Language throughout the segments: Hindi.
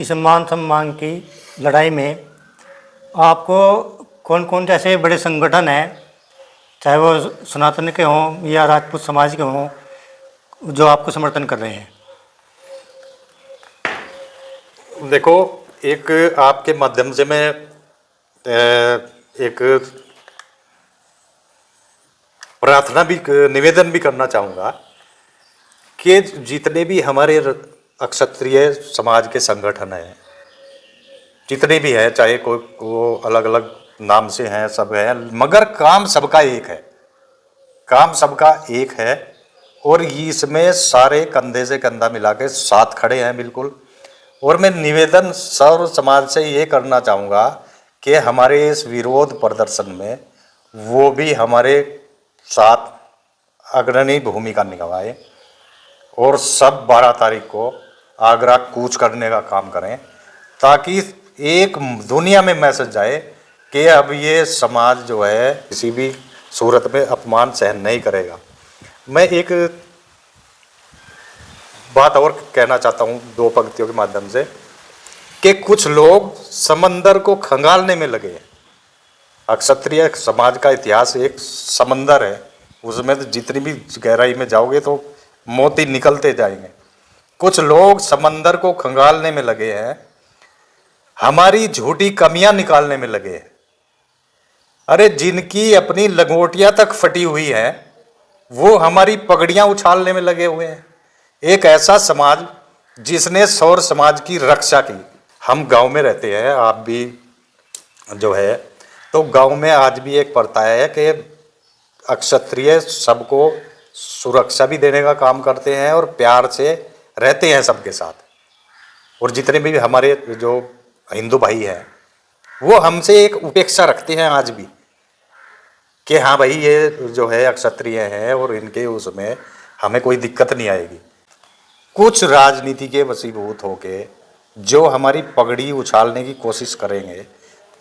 इस मान सम्मान की लड़ाई में आपको कौन कौन से ऐसे बड़े संगठन हैं, चाहे वो सनातन के हों या राजपूत समाज के हों, जो आपको समर्थन कर रहे हैं? देखो, एक आपके माध्यम से मैं एक प्रार्थना भी, निवेदन भी करना चाहूँगा कि जितने भी हमारे क्षत्रिय समाज के संगठन हैं, जितने भी हैं, चाहे कोई वो अलग अलग नाम से हैं, सब हैं, मगर काम सबका एक है। काम सबका एक है और इसमें सारे कंधे से कंधा मिला के साथ खड़े हैं बिल्कुल। और मैं निवेदन सर्व समाज से ये करना चाहूँगा कि हमारे इस विरोध प्रदर्शन में वो भी हमारे साथ अग्रणी भूमिका निभाए और सब 12 तारीख को आगरा कूच करने का काम करें, ताकि एक दुनिया में मैसेज जाए कि अब ये समाज जो है किसी भी सूरत में अपमान सहन नहीं करेगा। मैं एक बात और कहना चाहता हूँ 2 पंक्तियों के माध्यम से कि कुछ लोग समंदर को खंगालने में लगे हैं। क्षत्रिय समाज का इतिहास एक समंदर है, उसमें तो जितनी भी गहराई में जाओगे तो मोती निकलते जाएंगे। कुछ लोग समंदर को खंगालने में लगे हैं, हमारी झूठी कमियां निकालने में लगे हैं। अरे जिनकी अपनी लंगोटियां तक फटी हुई हैं, वो हमारी पगड़ियां उछालने में लगे हुए हैं। एक ऐसा समाज जिसने सौर समाज की रक्षा की। हम गांव में रहते हैं, आप भी जो है, तो गांव में आज भी एक प्रथा है कि क्षत्रिय सबको सुरक्षा भी देने का काम करते हैं और प्यार से रहते हैं सबके साथ। और जितने भी हमारे जो हिंदू भाई हैं, वो हमसे एक उपेक्षा रखते हैं आज भी कि हाँ भाई, ये जो है क्षत्रिय हैं और इनके उसमें हमें कोई दिक्कत नहीं आएगी। कुछ राजनीति के वशीभूत होके जो हमारी पगड़ी उछालने की कोशिश करेंगे,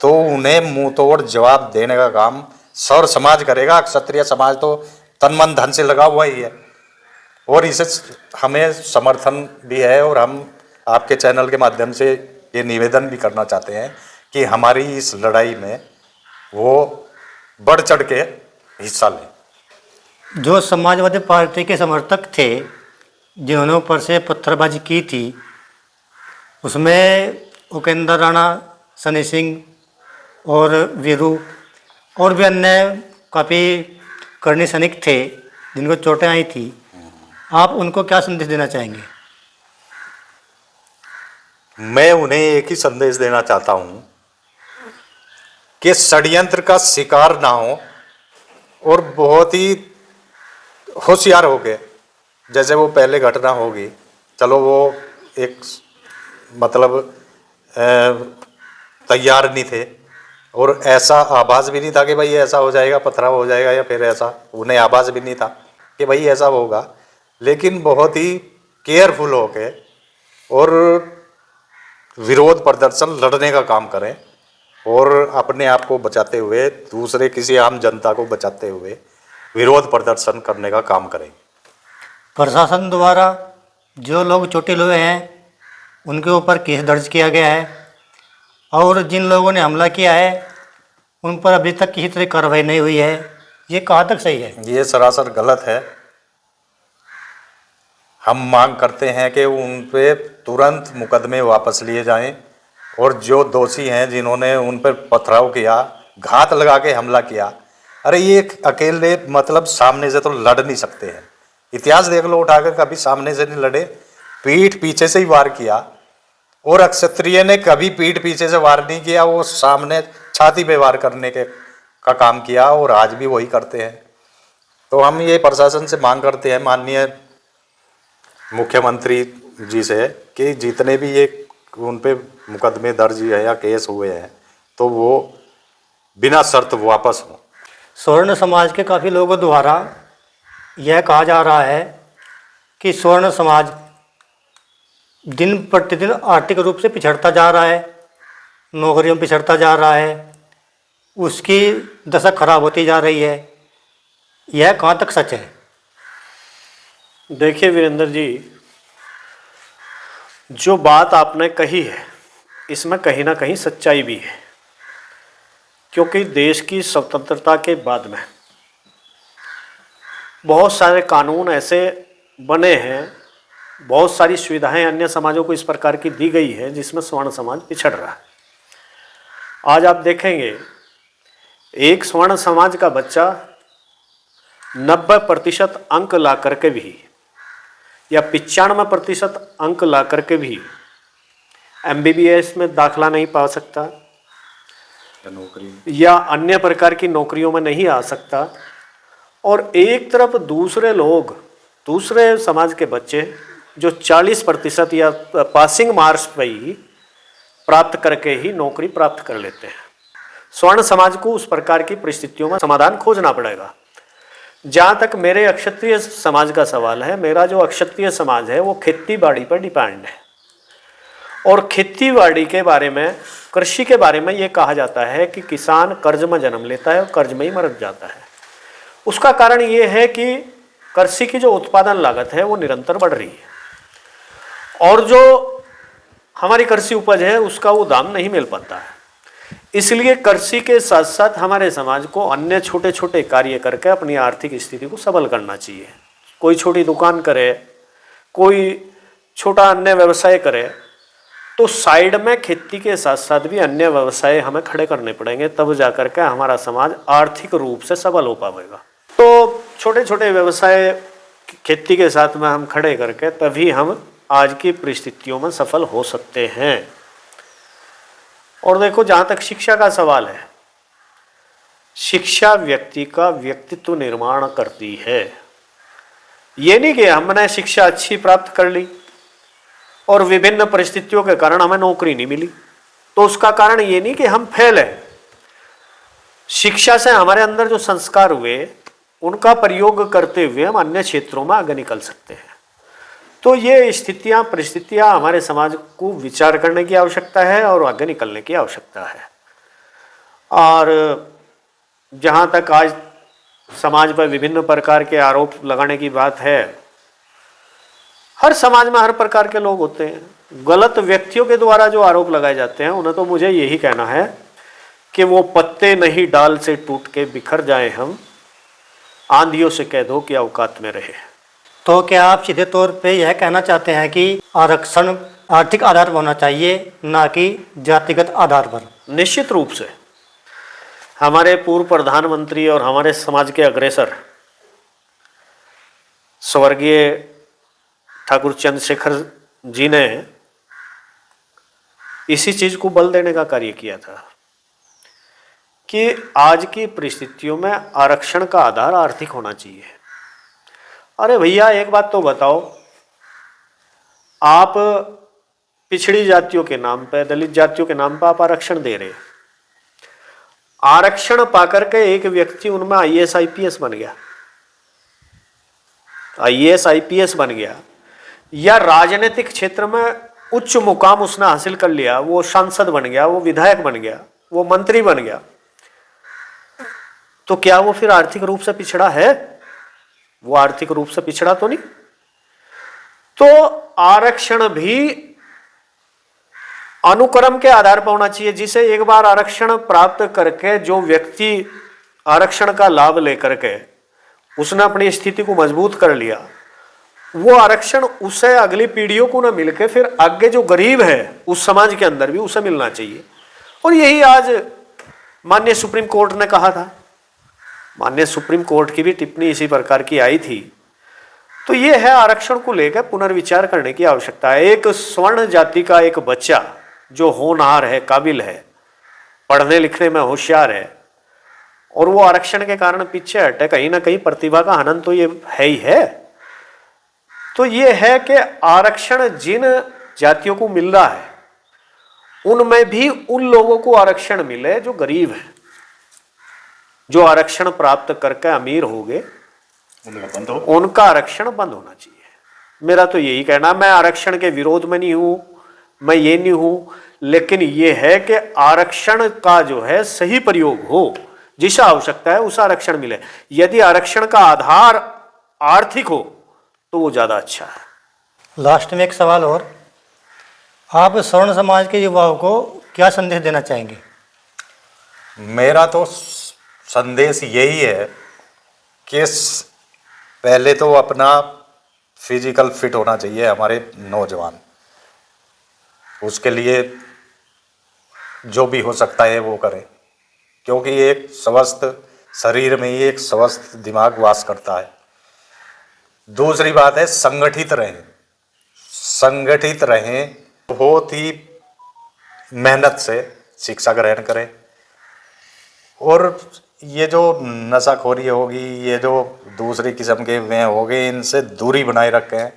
तो उन्हें मुंह तोड़ जवाब देने का काम सौर समाज करेगा। क्षत्रिय समाज तो तन मन धन से लगा हुआ ही है और इसे हमें समर्थन भी है। और हम आपके चैनल के माध्यम से ये निवेदन भी करना चाहते हैं कि हमारी इस लड़ाई में वो बढ़ चढ़ के हिस्सा लें। जो समाजवादी पार्टी के समर्थक थे जिन्होंने ऊपर से पत्थरबाजी की थी, उसमें उपेंद्र राणा, सनी सिंह और वीरू और भी अन्य काफ़ी करनी सैनिक थे जिनको चोटें आई थी, आप उनको क्या संदेश देना चाहेंगे? मैं उन्हें एक ही संदेश देना चाहता हूं कि षड्यंत्र का शिकार ना हो और बहुत ही होशियार हो गए। जैसे वो पहले घटना होगी, चलो वो एक मतलब तैयार नहीं थे और ऐसा आभास भी नहीं था कि भाई ऐसा हो जाएगा, पथराव हो जाएगा या फिर ऐसा, उन्हें आभास भी नहीं था कि भाई ऐसा होगा। लेकिन बहुत ही केयरफुल होके और विरोध प्रदर्शन लड़ने का काम करें और अपने आप को बचाते हुए, दूसरे किसी आम जनता को बचाते हुए विरोध प्रदर्शन करने का काम करें। प्रशासन द्वारा जो लोग चोटिल हुए हैं उनके ऊपर केस दर्ज किया गया है और जिन लोगों ने हमला किया है उन पर अभी तक किसी तरह कार्रवाई नहीं हुई है। ये कहाँ तक सही है? ये सरासर गलत है। हम मांग करते हैं कि उन पे तुरंत मुकदमे वापस लिए जाएं और जो दोषी हैं जिन्होंने उन पर पथराव किया, घात लगा के हमला किया, अरे ये अकेले मतलब सामने से तो लड़ नहीं सकते हैं। इतिहास देख लो उठाकर, कभी सामने से नहीं लड़े, पीठ पीछे से ही वार किया। और क्षत्रिय ने कभी पीठ पीछे से वार नहीं किया, वो सामने छाती पे वार करने के का काम किया और आज भी वही करते हैं। तो हम ये प्रशासन से मांग करते हैं, माननीय मुख्यमंत्री जी से, कि जितने भी ये उन पे मुकदमे दर्ज है या केस हुए हैं तो वो बिना शर्त वापस हों। स्वर्ण समाज के काफ़ी लोगों द्वारा यह कहा जा रहा है कि स्वर्ण समाज दिन प्रतिदिन आर्थिक रूप से पिछड़ता जा रहा है, नौकरियों में पिछड़ता जा रहा है, उसकी दशा खराब होती जा रही है। यह कहाँ तक सच है? देखिए वीरेंद्र जी, जो बात आपने कही है इसमें कहीं ना कहीं सच्चाई भी है, क्योंकि देश की स्वतंत्रता के बाद में बहुत सारे कानून ऐसे बने हैं, बहुत सारी सुविधाएं अन्य समाजों को इस प्रकार की दी गई है जिसमें स्वर्ण समाज पिछड़ रहा है। आज आप देखेंगे एक स्वर्ण समाज का बच्चा 90% अंक ला करके भी या 95% अंक ला करके भी MBBS में दाखला नहीं पा सकता नौकरी या अन्य प्रकार की नौकरियों में नहीं आ सकता, और एक तरफ दूसरे लोग, दूसरे समाज के बच्चे जो 40% या पासिंग मार्क्स पर ही प्राप्त करके ही नौकरी प्राप्त कर लेते हैं। स्वर्ण समाज को उस प्रकार की परिस्थितियों में समाधान खोजना पड़ेगा। जहाँ तक मेरे अक्षत्रिय समाज का सवाल है, मेरा जो अक्षत्रिय समाज है वो खेती बाड़ी पर डिपेंड है, और खेती बाड़ी के बारे में, कृषि के बारे में ये कहा जाता है कि किसान कर्ज में जन्म लेता है और कर्ज में ही मर जाता है। उसका कारण ये है कि कृषि की जो उत्पादन लागत है वो निरंतर बढ़ रही है, और जो हमारी कृषि उपज है उसका वो दाम नहीं मिल पाता है। इसलिए कृषि के साथ साथ हमारे समाज को अन्य छोटे छोटे कार्य करके अपनी आर्थिक स्थिति को सबल करना चाहिए। कोई छोटी दुकान करे, कोई छोटा अन्य व्यवसाय करे, तो साइड में खेती के साथ साथ भी अन्य व्यवसाय हमें खड़े करने पड़ेंगे, तब जा करके हमारा समाज आर्थिक रूप से सबल हो पाएगा। तो छोटे छोटे व्यवसाय खेती के साथ में हम खड़े करके तभी हम आज की परिस्थितियों में सफल हो सकते हैं। और देखो, जहाँ तक शिक्षा का सवाल है, शिक्षा व्यक्ति का व्यक्तित्व निर्माण करती है। ये नहीं कि हमने शिक्षा अच्छी प्राप्त कर ली और विभिन्न परिस्थितियों के कारण हमें नौकरी नहीं मिली, तो उसका कारण ये नहीं कि हम फेल हैं। शिक्षा से हमारे अंदर जो संस्कार हुए उनका प्रयोग करते हुए हम अन्य क्षेत्रों में आगे निकल सकते हैं। तो ये स्थितियां, परिस्थितियां हमारे समाज को विचार करने की आवश्यकता है और आगे निकलने की आवश्यकता है। और जहाँ तक आज समाज पर विभिन्न प्रकार के आरोप लगाने की बात है, हर समाज में हर प्रकार के लोग होते हैं। गलत व्यक्तियों के द्वारा जो आरोप लगाए जाते हैं उन्हें तो मुझे यही कहना है कि वो पत्ते नहीं डाल से टूट के बिखर जाए, हम आंधियों से कह दो कि औकात में रहे। तो क्या आप सीधे तौर पे यह कहना चाहते हैं कि आरक्षण आर्थिक आधार पर होना चाहिए, ना कि जातिगत आधार पर? निश्चित रूप से हमारे पूर्व प्रधानमंत्री और हमारे समाज के अग्रसर स्वर्गीय ठाकुर चंद्रशेखर जी ने इसी चीज को बल देने का कार्य किया था कि आज की परिस्थितियों में आरक्षण का आधार आर्थिक होना चाहिए। अरे भैया, एक बात तो बताओ, आप पिछड़ी जातियों के नाम पे, दलित जातियों के नाम पे आप आरक्षण दे रहे, आरक्षण पाकर के एक व्यक्ति उनमें IAS IPS बन गया, IAS IPS बन गया, या राजनीतिक क्षेत्र में उच्च मुकाम उसने हासिल कर लिया, वो सांसद बन गया, वो विधायक बन गया, वो मंत्री बन गया, तो क्या वो फिर आर्थिक रूप से पिछड़ा है? वो आर्थिक रूप से पिछड़ा तो नहीं। तो आरक्षण भी अनुक्रम के आधार पर होना चाहिए, जिसे एक बार आरक्षण प्राप्त करके जो व्यक्ति आरक्षण का लाभ लेकर के उसने अपनी स्थिति को मजबूत कर लिया, वो आरक्षण उसे अगली पीढ़ियों को न मिलके फिर आगे जो गरीब है उस समाज के अंदर भी उसे मिलना चाहिए। और यही आज माननीय सुप्रीम कोर्ट ने कहा था। माननीय सुप्रीम कोर्ट की भी टिप्पणी इसी प्रकार की आई थी। तो ये है, आरक्षण को लेकर पुनर्विचार करने की आवश्यकता है। एक स्वर्ण जाति का एक बच्चा जो होनहार है, काबिल है, पढ़ने लिखने में होशियार है, और वो आरक्षण के कारण पीछे हटे, कहीं ना कहीं प्रतिभा का हनन तो ये है ही है। तो ये है कि आरक्षण जिन जातियों को मिल रहा है उनमें भी उन लोगों को आरक्षण मिले जो गरीब है। जो आरक्षण प्राप्त करके अमीर हो गए उनका आरक्षण बंद होना चाहिए। मेरा तो यही कहना, मैं आरक्षण के विरोध में नहीं हूं, मैं ये नहीं हूं, लेकिन ये है कि आरक्षण का जो है सही प्रयोग हो, जिसे आवश्यकता है उस आरक्षण मिले। यदि आरक्षण का आधार आर्थिक हो तो वो ज्यादा अच्छा है। लास्ट में एक सवाल और, आप स्वर्ण समाज के युवाओं को क्या संदेश देना चाहेंगे? मेरा तो संदेश यही है कि पहले तो अपना फिजिकल फिट होना चाहिए हमारे नौजवान। उसके लिए जो भी हो सकता है वो करें, क्योंकि एक स्वस्थ शरीर में ही एक स्वस्थ दिमाग वास करता है। दूसरी बात है संगठित रहें, संगठित रहें, बहुत ही मेहनत से शिक्षा ग्रहण करें। और ये जो नशाखोरी होगी, ये जो दूसरी किस्म के वे हो गए, इनसे दूरी बनाए रखें।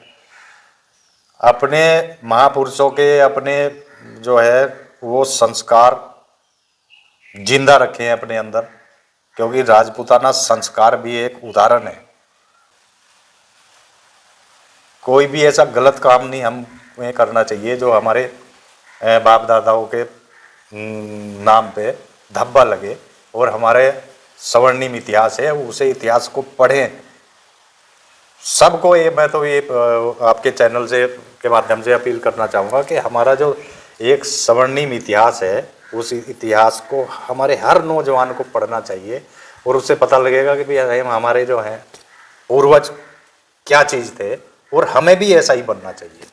अपने महापुरुषों के अपने जो है वो संस्कार जिंदा रखें अपने अंदर, क्योंकि राजपूताना संस्कार भी एक उदाहरण है। कोई भी ऐसा गलत काम नहीं हमें करना चाहिए जो हमारे बाप दादाओं के नाम पे धब्बा लगे, और हमारे स्वर्णिम इतिहास है उसे इतिहास को पढ़ें। सबको ये मैं तो ये आपके चैनल से के माध्यम से अपील करना चाहूँगा कि हमारा जो एक स्वर्णिम इतिहास है उस इतिहास को हमारे हर नौजवान को पढ़ना चाहिए, और उससे पता लगेगा कि भाई हमारे जो हैं पूर्वज क्या चीज़ थे, और हमें भी ऐसा ही बनना चाहिए।